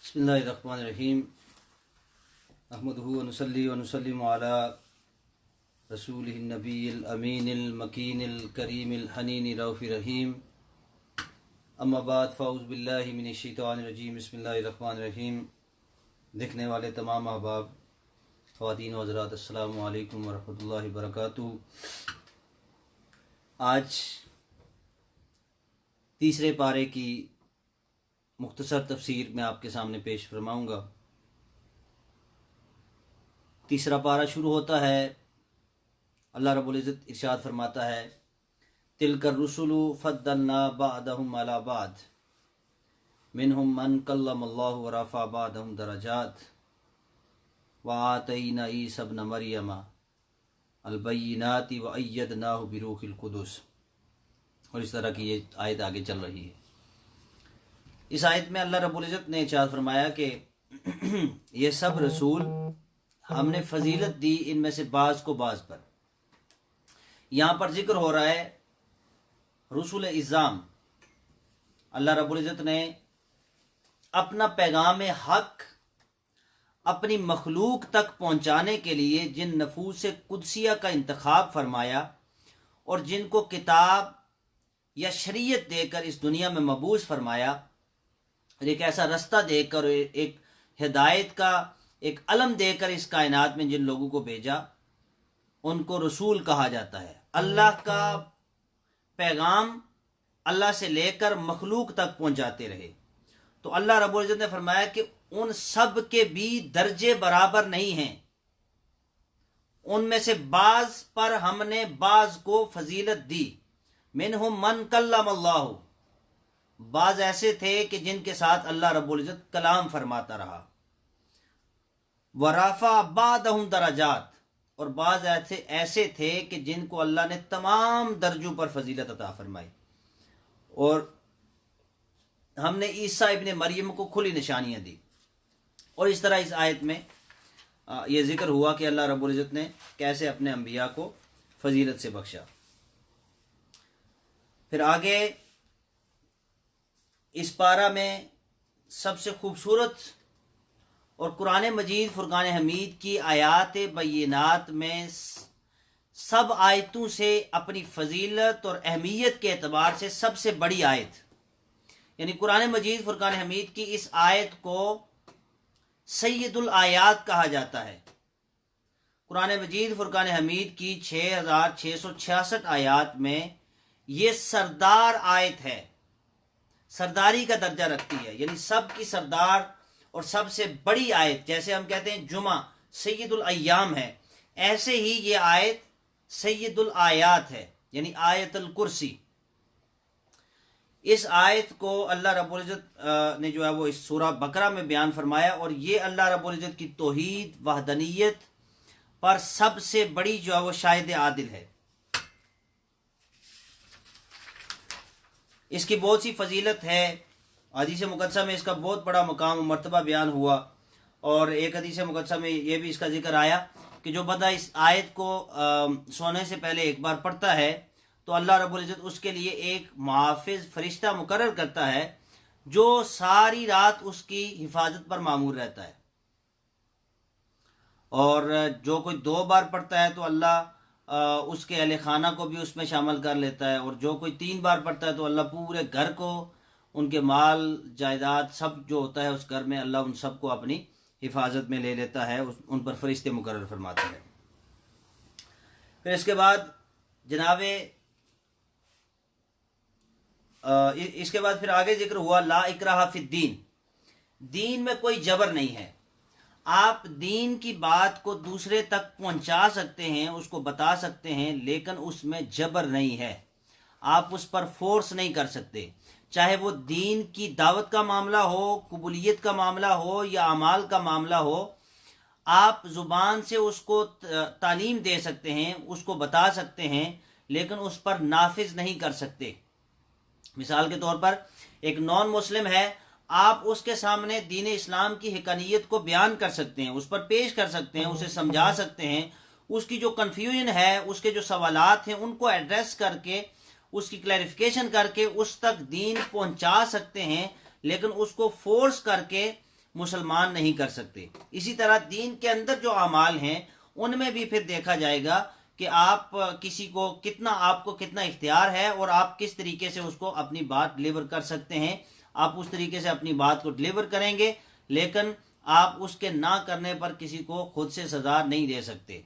बिस्मिल्लाहिर्रहमानिर्रहीम अहमदुहु व नुसल्ली व नुसल्लिमु अला रसूलिहिन नबिय्यिल अमीनिल मकीनिल करीमिल हनीनिर रऊफिर रहीम अम्मा बाद फ़अऊज़ु बिल्लाहि मिनश शैतानिर रजीम बिस्मिल्लाहिर्रहमानिर्रहीम। देखने वाले तमाम अहबाब, ख़वातीन व हज़रात, अस्सलामु अलैकुम व रहमतुल्लाहि व बरकातुहू। आज तीसरे पारे की मुख्तसर तफसीर मैं आपके सामने पेश फरमाऊँगा। तीसरा पारा शुरू होता है, अल्लाह रब्बुल इज़्ज़त इरशाद फरमाता है, तिलकर रुसुलु फद्दलना बअदहुम अला बअद मिनहुम मन कल्लमल्लाहु व रफ़अ बअदहुम दरजात व आतैना ईसा इब्न मरियम अल बय्यिनाति व अय्यदनाहु बिरूहिल कुदुस। और इस तरह की ये आयत आगे चल रही है। इस आयत में अल्लाह रब्बुल इज़्ज़त ने इरशाद फरमाया कि ये सब रसूल हमने फजीलत दी इनमें से बाज़ को बाज़ पर। यहाँ पर जिक्र हो रहा है रसूल इज़्ज़ाम। अल्लाह रब्बुल इज़्ज़त ने अपना पैगाम हक अपनी मखलूक तक पहुँचाने के लिए जिन नफूस कुदसिया का इंतखाब फरमाया और जिनको किताब या शरीयत देकर इस दुनिया में मबूस फरमाया, एक ऐसा रास्ता देकर, एक हिदायत का एक अलम देकर इस कायनात में जिन लोगों को भेजा, उनको रसूल कहा जाता है। अल्लाह का पैगाम अल्लाह से लेकर मखलूक तक पहुंचाते रहे। तो अल्लाह रब्बुल इज़्ज़त ने फरमाया कि उन सब के भी दर्जे बराबर नहीं हैं। उनमें से बाज पर हमने बाज को फजीलत दी। मिनहुम मन कल्लमल्लाहु, बाज ऐसे थे कि जिनके साथ अल्लाह रब्बुल इज़्ज़त कलाम फरमाता रहा। व रफ़अ बअदहुम दरजात, और बाज ऐसे थे कि जिनको अल्लाह ने तमाम दर्जों पर फजीलत अता फरमाई। और हमने ईसा इब्न मरियम को खुली निशानियां दी। और इस तरह इस आयत में यह जिक्र हुआ कि अल्लाह रब्बुल इज़्ज़त ने कैसे अपने अंबिया को फजीलत से बख्शा। फिर आगे इस पारा में सबसे खूबसूरत और कुरान मजीद फुरकान हमीद की आयात बय्यिनात में सब आयतों से अपनी फजीलत और अहमियत के एतबार से सबसे बड़ी आयत, यानी कुरान मजीद फुरकान हमीद की इस आयत को सैयदुल आयात कहा जाता है। कुरान मजीद फुरकान हमीद की 6666 आयात में ये सरदार आयत है, सरदारी का दर्जा रखती है, यानी सब की सरदार और सबसे बड़ी आयत। जैसे हम कहते हैं जुमा सैयदुल अय्याम है, ऐसे ही ये आयत सैयदुल आयात है, यानी आयतुल कुर्सी। इस आयत को अल्लाह रब्बुल इज़्ज़त ने जो है वो इस सूरा बकरा में बयान फरमाया। और ये अल्लाह रब्बुल इज़्ज़त की तौहीद वहदनियत पर सबसे बड़ी जो है वो शाहिद आदिल है। इसकी बहुत सी फजीलत है। हदीस मुक़द्दसा में इसका बहुत बड़ा मकाम मर्तबा बयान हुआ। और एक हदीस मुक़द्दसा में यह भी इसका जिक्र आया कि जो बंदा इस आयत को सोने से पहले एक बार पढ़ता है तो अल्लाह रब्बुल इज़्ज़त उसके लिए एक मुहाफ़िज़ फरिश्ता मुकर्रर करता है जो सारी रात उसकी हिफाजत पर मामूर रहता है। और जो कोई 2 बार पढ़ता है तो अल्लाह उसके अहले खाना को भी उसमें शामिल कर लेता है। और जो कोई 3 बार पढ़ता है तो अल्लाह पूरे घर को, उनके माल जायदाद सब जो होता है उस घर में, अल्लाह उन सब को अपनी हिफाजत में ले लेता है, उन पर फरिश्ते मुकर्रर फरमाते हैं। फिर इसके बाद इसके बाद फिर आगे जिक्र हुआ ला इकराहा फिद्दीन, दीन में कोई जबर नहीं है। आप दीन की बात को दूसरे तक पहुंचा सकते हैं, उसको बता सकते हैं, लेकिन उसमें जबर नहीं है। आप उस पर फोर्स नहीं कर सकते, चाहे वो दीन की दावत का मामला हो, कबूलियत का मामला हो या अमाल का मामला हो। आप जुबान से उसको तालीम दे सकते हैं, उसको बता सकते हैं, लेकिन उस पर नाफिज नहीं कर सकते। मिसाल के तौर पर एक नॉन मुस्लिम है, आप उसके सामने दीन इस्लाम की हकानियत को बयान कर सकते हैं, उस पर पेश कर सकते हैं, उसे समझा सकते हैं, उसकी जो कन्फ्यूजन है, उसके जो सवालात हैं उनको एड्रेस करके, उसकी क्लैरिफिकेशन करके उस तक दीन पहुंचा सकते हैं। लेकिन उसको फोर्स करके मुसलमान नहीं कर सकते। इसी तरह दीन के अंदर जो अमाल हैं उनमें भी फिर देखा जाएगा कि आप किसी को कितना, आपको कितना इख्तियार है और आप किस तरीके से उसको अपनी बात डिलीवर कर सकते हैं। आप उस तरीके से अपनी बात को डिलीवर करेंगे, लेकिन आप उसके ना करने पर किसी को खुद से सजा नहीं दे सकते।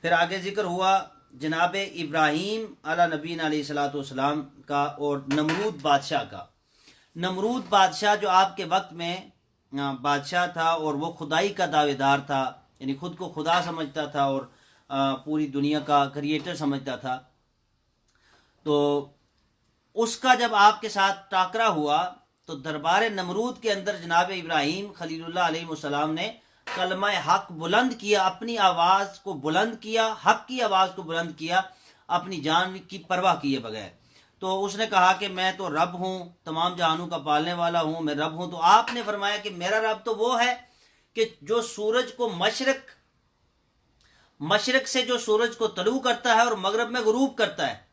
फिर आगे जिक्र हुआ जनाब इब्राहीम अला नबीन अलैहिस्सलाम का और नमरूद बादशाह का। नमरूद बादशाह जो आपके वक्त में बादशाह था और वो खुदाई का दावेदार था, यानी खुद को खुदा समझता था और पूरी दुनिया का क्रिएटर समझता था। तो उसका जब आपके साथ टाकरा हुआ तो दरबार नमरूद के अंदर जनाब इब्राहीम खलीलुल्लाह अलैहिस्सलाम ने कलमा हक बुलंद किया, अपनी आवाज़ को बुलंद किया, हक की आवाज़ को बुलंद किया, अपनी जान की परवाह किए बगैर। तो उसने कहा कि मैं तो रब हूँ, तमाम जहानों का पालने वाला हूँ, मैं रब हूँ। तो आपने फरमाया कि मेरा रब तो वो है कि जो सूरज को मशरक से जो सूरज को तलू करता है और मगरब में गुरूब करता है।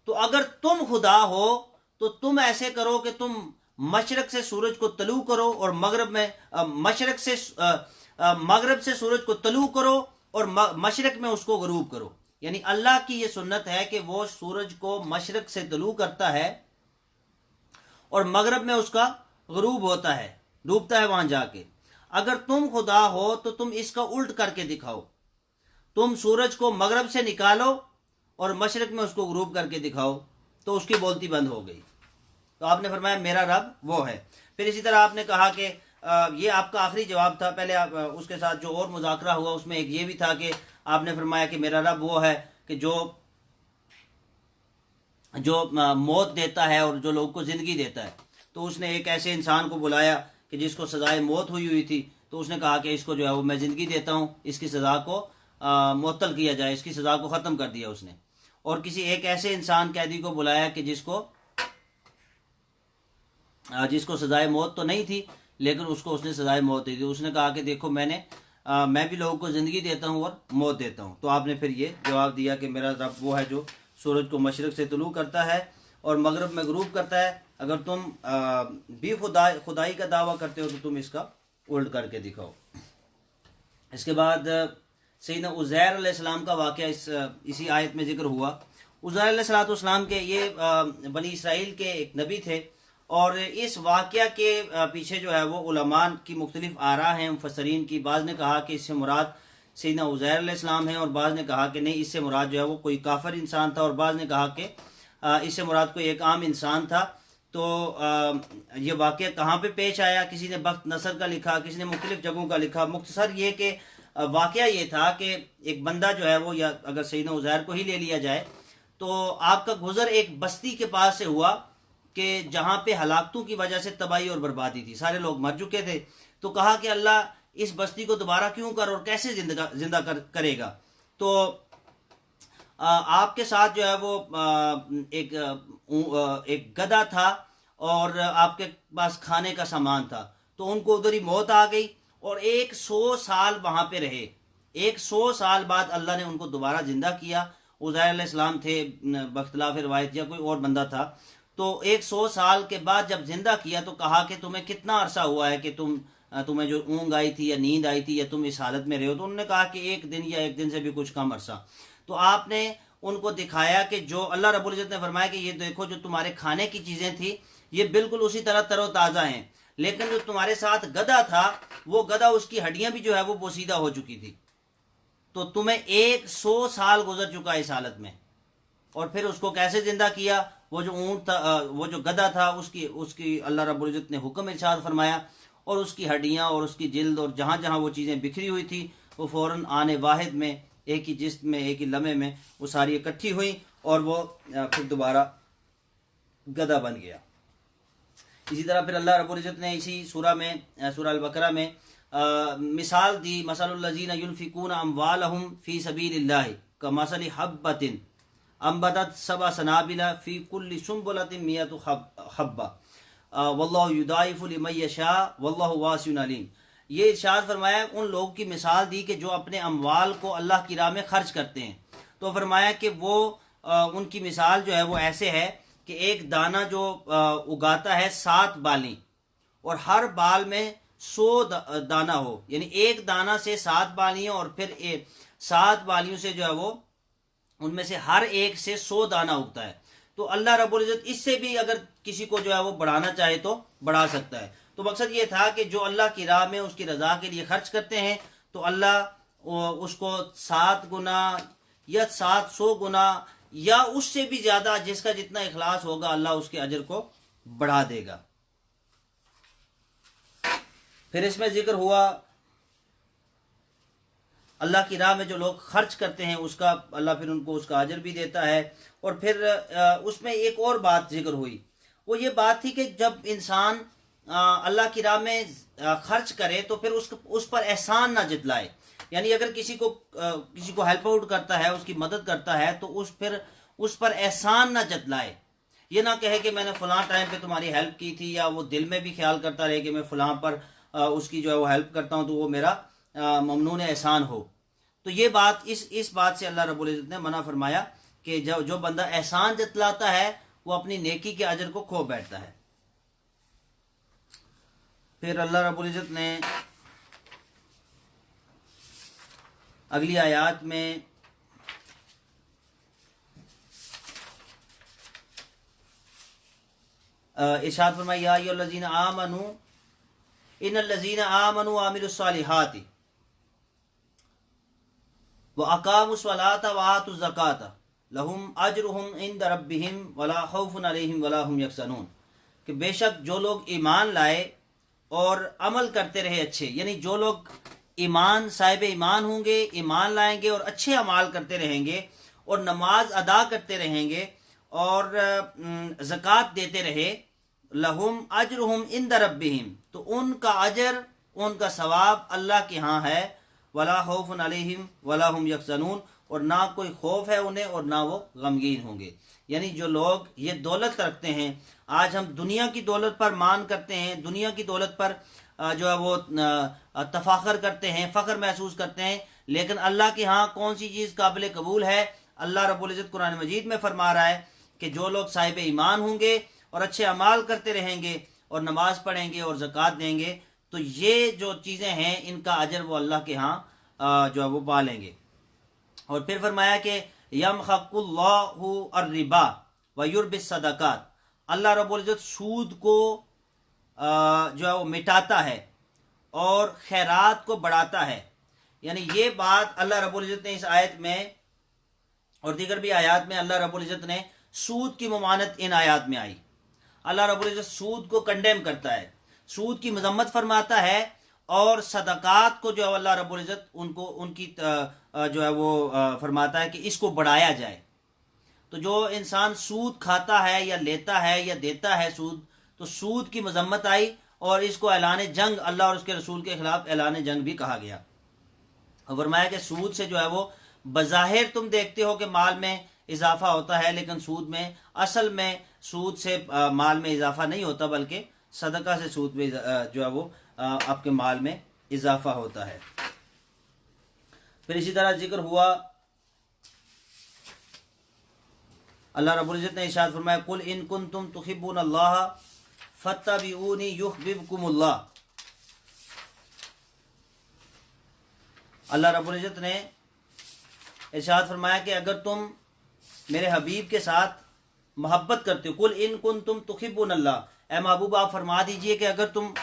तो अगर तुम खुदा हो तो तुम ऐसे करो कि तुम मशरक से सूरज को तलू करो और मगरब से सूरज को तलू करो और मशरक में उसको गुरूब करो। यानी अल्लाह की ये सुन्नत है कि वो सूरज को मशरक से तलू करता है और मगरब में उसका गुरूब होता है, डूबता है वहां जाके। अगर तुम खुदा हो तो तुम इसका उल्ट करके दिखाओ, तुम सूरज को मगरब से निकालो और मशरक में उसको गुरूब करके दिखाओ। तो उसकी बोलती बंद हो गई। तो आपने फरमाया मेरा रब वो है। फिर इसी तरह आपने कहा कि ये आपका आखिरी जवाब था। पहले उसके साथ जो और मुज़ाकरा हुआ उसमें एक ये भी था कि आपने फरमाया कि मेरा रब वो है कि जो मौत देता है और जो लोगों को ज़िंदगी देता है। तो उसने एक ऐसे इंसान को बुलाया कि जिसको सजाए मौत हुई थी। तो उसने कहा कि इसको जो है वो मैं ज़िंदगी देता हूँ, इसकी सज़ा को मुअत्तल किया जाए, इसकी सज़ा को ख़त्म कर दिया उसने। और किसी एक ऐसे इंसान कैदी को बुलाया कि जिसको सजाए मौत तो नहीं थी, लेकिन उसको उसने सजाए मौत दी थी। उसने कहा कि देखो मैं भी लोगों को ज़िंदगी देता हूँ और मौत देता हूँ। तो आपने फिर ये जवाब दिया कि मेरा रब वो है जो सूरज को मशरक़ से तुलू करता है और मगरब में गुरूब करता है। अगर तुम भी खुदाई का दावा करते हो तो तुम इसका उल्ट करके दिखाओ। इसके बाद सैयदना उज़ैर अलैहिस्सलाम का वाक़या इसी आयत में जिक्र हुआ। उज़ैर अलैहिस्सलाम के ये बनी इसराइल के एक नबी थे और इस वाक़या के पीछे जो है वो उलमा की मुख्तलिफ आरा हैं मुफस्सरीन की। बाज़ ने कहा कि इससे मुराद सैयदना उज़ैर अलैहिस्सलाम है और बाज़ ने कहा कि नहीं, इससे मुराद जो है वो कोई काफिर इंसान था और बाज़ ने कहा कि इससे मुराद कोई एक आम इंसान था। तो ये वाक़या कहाँ पे पेश आया, किसी ने बख्त नसर का लिखा, किसी ने मुख्तलिफ जगहों का लिखा। मुख्तसर ये कि वाक़या ये था कि एक बंदा जो है वो, या अगर सैयदना उज़ैर को ही ले लिया जाए, तो आपका गुज़र एक बस्ती के पास से हुआ कि जहाँ पे हलाकतों की वजह से तबाही और बर्बादी थी, सारे लोग मर चुके थे। तो कहा कि अल्लाह इस बस्ती को दोबारा क्यों कर और कैसे जिंदा करेगा। तो आपके साथ जो है वो एक गधा था और आपके पास खाने का सामान था। तो उनको उधर ही मौत आ गई और 100 साल वहां पे रहे। 100 साल बाद अल्लाह ने उनको दोबारा जिंदा किया। उज़ैर अलैहिस्सलाम थे बख्तलाफ रिवायत, या कोई और बंदा था। तो 100 साल के बाद जब जिंदा किया तो कहा कि तुम्हें कितना अरसा हुआ है कि तुम्हें जो ऊँग आई थी या नींद आई थी या तुम इस हालत में रहे हो। तो उन्होंने कहा कि 1 दिन या 1 दिन से भी कुछ कम अरसा। तो आपने उनको दिखाया कि जो अल्लाह रब्बुल इज़्ज़त ने फरमाया कि ये देखो जो तुम्हारे खाने की चीज़ें थी ये बिल्कुल उसी तरह तरोताज़ा हैं, लेकिन जो तुम्हारे साथ गधा था वो गधा, उसकी हड्डियां भी जो है वो बोसीदा हो चुकी थी। तो तुम्हें 100 साल गुजर चुका इस हालत में। और फिर उसको कैसे जिंदा किया, वो जो ऊँट था, वो जो गधा था, उसकी अल्लाह रब्बुल इज़्ज़त ने हुक्म इरशाद फरमाया और उसकी हड्डियां और उसकी जिल्द और जहाँ जहाँ वो चीज़ें बिखरी हुई थी वो फ़ौरन आने वाहिद में, एक ही जिस्म में, एक ही लम्हे में वो सारी इकट्ठी हुई और वो फिर दोबारा गधा बन गया। इसी तरह फिर अल्लाह रब्बुल इज़्ज़त ने इसी सूरह अल बकरा में मिसाल दी, मसलुल्लज़ीना युनफ़िकूना अम्वालहुम फ़ी सबीलिल्लाहि कमसलि हब्बतिन अम्बतत सबअ सनाबिला फ़ी कुल्लि सुंबुलतिन मियतु हब्बा वल्लाहु युदाइफ़ु लिमन यशा वल्लाहु वासिउन अलीम। ये इरशाद फरमाया, उन लोगों की मिसाल दी कि जो अपने अम्वाल को अल्लाह की राह में खर्च करते हैं। तो फरमाया कि वो उनकी मिसाल जो है वो ऐसे है कि एक दाना जो उगाता है 7 बाली और हर बाल में 100 दाना हो, यानी एक दाना से 7 बालियां और फिर 7 बालियों से जो है वो उनमें से हर एक से 100 दाना उगता है। तो अल्लाह रब्बुल इज्जत इससे भी अगर किसी को जो है वो बढ़ाना चाहे तो बढ़ा सकता है। तो मकसद ये था कि जो अल्लाह की राह में उसकी रजा के लिए खर्च करते हैं तो अल्लाह उसको 7 गुना या 700 गुना या उससे भी ज्यादा, जिसका जितना इखलास होगा, अल्लाह उसके अजर को बढ़ा देगा। फिर इसमें जिक्र हुआ अल्लाह की राह में जो लोग खर्च करते हैं उसका अल्लाह फिर उनको उसका अजर भी देता है। और फिर उसमें एक और बात जिक्र हुई, वो ये बात थी कि जब इंसान अल्लाह की राह में खर्च करे तो फिर उस पर एहसान ना जतलाए। यानी अगर किसी को हेल्प आउट करता है, उसकी मदद करता है, तो उस पर एहसान ना जतलाए। ये ना कहे कि मैंने फलां टाइम पे तुम्हारी हेल्प की थी, या वो दिल में भी ख्याल करता रहे कि मैं फलां पर उसकी जो है वो हेल्प करता हूँ तो वो मेरा ममनून एहसान हो। तो ये बात इस बात से अल्लाह रब्बुल इज्जत ने मना फरमाया कि जो बंदा एहसान जतलाता है वो अपनी नेकी के अजर को खो बैठता है। फिर अल्लाह रब्बुल इज्जत ने अगली आयत में इरशाद फरमाया, या अय्युहल्लज़ीना आमनू इन्नल्लज़ीना आमनू व अमिलुस्सालिहाति व अकामुस्सलाता व आतुज़ ज़काता लहुम अज्रुहुम इंद रब्बिहिम वला खौफुन अलैहिम वला हुम यहज़नून। कि बेशक जो लोग ईमान लाए और अमल करते रहे अच्छे, यानी जो लोग ईमान साहिब ईमान होंगे, ईमान लाएंगे और अच्छे अमाल करते रहेंगे और नमाज अदा करते रहेंगे और ज़कात देते रहे, लहुम अज्रुहुम इंद रब्बिहिम, तो उनका अजर, उनका सवाब अल्लाह के यहाँ है। वला खौफुन अलैहिम वला हुम यहज़नून, और ना कोई खौफ है उन्हें और ना वो गमगीन होंगे। यानी जो लोग ये दौलत रखते हैं, आज हम दुनिया की दौलत पर मान करते हैं, दुनिया की दौलत पर जो है वो तफाखर करते हैं, फ़ख्र महसूस करते हैं, लेकिन अल्लाह के यहाँ कौन सी चीज़ काबिल कबूल है? अल्लाह रब्बुल इज़्ज़त कुरान मजीद में फरमा रहा है कि जो लोग साहिब ईमान होंगे और अच्छे अमाल करते रहेंगे और नमाज पढ़ेंगे और ज़कात देंगे, तो ये जो चीज़ें हैं इनका अजर वो अल्लाह के यहाँ जो है वो पा लेंगे। और फिर फरमाया कि यमहकुल्लाहु अर्रिबा व युर्बिस सदकात, अल्लाह रब्बुल इज़्ज़त सूद को जो है वो मिटाता है और खैरात को बढ़ाता है। यानी ये बात अल्लाह रब्बुल इज़्ज़त ने इस आयत में और दीगर भी आयत में अल्लाह रब्बुल इज़्ज़त ने सूद की ममानत इन आयत में आई। अल्लाह रब्बुल इज़्ज़त सूद को कंडेम करता है, सूद की मजम्मत फरमाता है, और सदकात को जो है अल्लाह रब्बुल इज़्ज़त उनकी जो है वो फरमाता है कि इसको बढ़ाया जाए। तो जो इंसान सूद खाता है या लेता है या देता है सूद, तो सूद की मजम्मत आई और इसको ऐलान जंग, अल्लाह और उसके रसूल के खिलाफ ऐलान जंग भी कहा गया। और फरमाया कि सूद से जो है वो बज़ाहिर तुम देखते हो कि माल में इजाफा होता है, लेकिन सूद में असल में सूद से माल में इजाफा नहीं होता, बल्कि सदका से सूद में जो है वो आपके माल में इजाफा होता है। फिर इसी तरह जिक्र हुआ, अल्लाह रब्बुल इज़्ज़त ने इरशाद फरमाया, कुल इन कुंतुम तुहिब्बूनल्लाह फत्तबिऊनी युहबिबकुमुल्लाह। अल्लाह रब्बुल इज़्ज़त ने इरशाद फरमाया कि अगर तुम मेरे हबीब के साथ मोहब्बत करते हो, कुल इन कुंतुम तुहिब्बूनल्लाह, ए महबूब आप फरमा दीजिए कि अगर तुम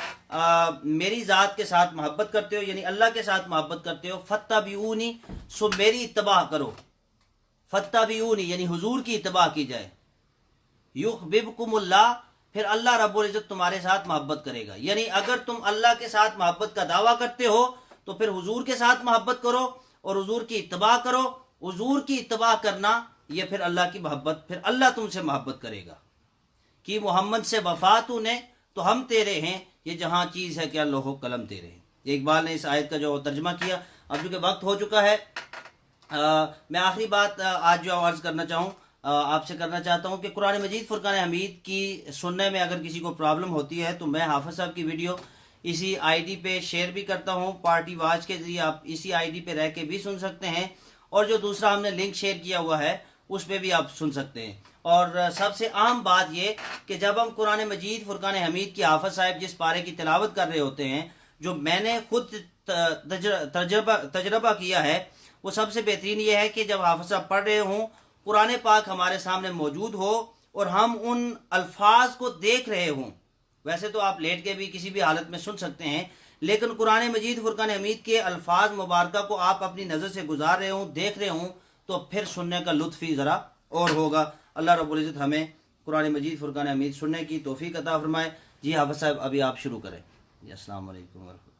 मेरी ज़ात के साथ मोहब्बत करते हो, यानी अल्लाह के साथ मोहब्बत करते हो, फत्तबिऊनी, सो मेरी इत्तबा करो। फत्तबिऊनी यानी हुजूर की इत्तबा की जाए। युहबिबकुमुल्लाह, फिर अल्लाह रब्बुल इज़्ज़त तुम्हारे साथ मोहब्बत करेगा। यानी अगर तुम अल्लाह के साथ मोहब्बत का दावा करते हो तो फिर हुजूर के साथ मोहब्बत करो और हुजूर की इत्तबा करो। हुजूर की इत्तबा करना ये फिर अल्लाह की मोहब्बत, फिर अल्लाह तुमसे मोहब्बत करेगा कि मोहम्मद से वफा तूने तो हम तेरे हैं, ये जहाँ चीज़ है क्या लोहो कलम तेरे हैं। इकबाल ने इस आयत का जो तर्जमा किया। अब चूँकि वक्त हो चुका है, मैं आखिरी बात आज जो अर्ज करना चाहूँ आपसे करना चाहता हूँ कि कुरान मजीद फुरकान हमीद की सुनने में अगर किसी को प्रॉब्लम होती है तो मैं हाफिज़ साहब की वीडियो इसी आईडी पे शेयर भी करता हूँ, पार्टी वाच के जरिए आप इसी आईडी पे रह के भी सुन सकते हैं। और जो दूसरा हमने लिंक शेयर किया हुआ है उस पर भी आप सुन सकते हैं। और सबसे अहम बात ये कि जब हम कुरान मजीद फुरकान हमीद की हाफिज साहब जिस पारे की तिलावत कर रहे होते हैं, जो मैंने खुद तजर्बा किया है, वो सबसे बेहतरीन ये है कि जब हाफिज साहब पढ़ रहे हों, कुरान पाक हमारे सामने मौजूद हो और हम उन अल्फाज को देख रहे हों। वैसे तो आप लेट के भी किसी भी हालत में सुन सकते हैं, लेकिन कुरान मजीद फुरकान हमीद के अल्फाज मुबारक को आप अपनी नज़र से गुजार रहे हों, देख रहे हों, तो फिर सुनने का लुत्फ़ ही ज़रा और होगा। अल्लाह रब्बुल इज़्ज़त हमें कुरान मजीद फुरकान हमीद सुनने की तौफीक अता फरमाए। जी हाफिज़ साहब, अभी आप शुरू करें। जी अस्सलाम वालेकुम।